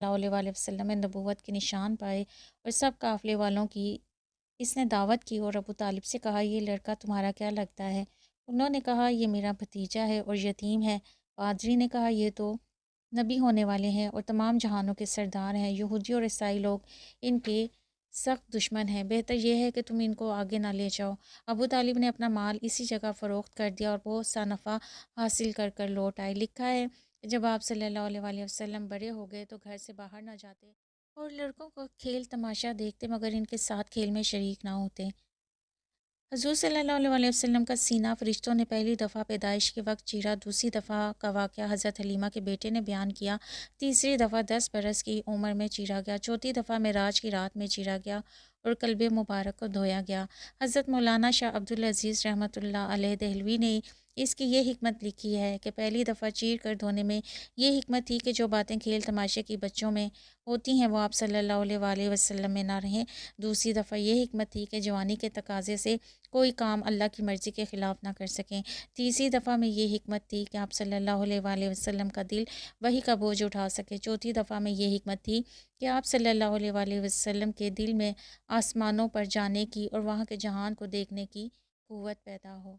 اللہ علیہ وسلم میں نبوت کے نشان پائے اور سب قافلے والوں کی اس نے دعوت کی اور ابو طالب سے کہا یہ لڑکا تمہارا کیا لگتا ہے؟ انہوں نے کہا یہ میرا بھتیجا ہے اور یتیم ہے۔ پادری نے کہا یہ تو نبی ہونے والے ہیں اور تمام جہانوں کے سردار ہیں، یہودی اور عیسائی لوگ ان کے سخت دشمن ہیں، بہتر یہ ہے کہ تم ان کو آگے نہ لے جاؤ۔ ابو طالب نے اپنا مال اسی جگہ فروخت کر دیا اور بہت سا نفع حاصل کر کر لوٹ آئے۔ لکھا ہے کہ جب آپ صلی اللہ علیہ وسلم بڑے ہو گئے تو گھر سے باہر نہ جاتے اور لڑکوں کو کھیل تماشا دیکھتے مگر ان کے ساتھ کھیل میں شریک نہ ہوتے۔ حضور صلی اللہ علیہ وسلم کا سینہ فرشتوں نے پہلی دفعہ پیدائش کے وقت چیرا، دوسری دفعہ کا واقعہ حضرت حلیمہ کے بیٹے نے بیان کیا، تیسری دفعہ 10 برس کی عمر میں چیرا گیا، چوتھی دفعہ معراج کی رات میں چیرا گیا اور قلب مبارک کو دھویا گیا۔ حضرت مولانا شاہ عبدالعزیز رحمۃ اللہ علیہ دہلوی نے اس کی یہ حکمت لکھی ہے کہ پہلی دفعہ چیر کر دھونے میں یہ حکمت تھی کہ جو باتیں کھیل تماشے کی بچوں میں ہوتی ہیں وہ آپ صلی اللہ علیہ وسلم میں نہ رہیں۔ دوسری دفعہ یہ حکمت تھی کہ جوانی کے تقاضے سے کوئی کام اللہ کی مرضی کے خلاف نہ کر سکیں۔ تیسری دفعہ میں یہ حکمت تھی کہ آپ صلی اللہ علیہ وسلم کا دل وحی کا بوجھ اٹھا سکے۔ چوتھی دفعہ میں یہ حکمت تھی کہ آپ صلی اللہ علیہ وسلم کے دل میں آسمانوں پر جانے کی اور وہاں کے جہان کو دیکھنے کی قوت پیدا ہو۔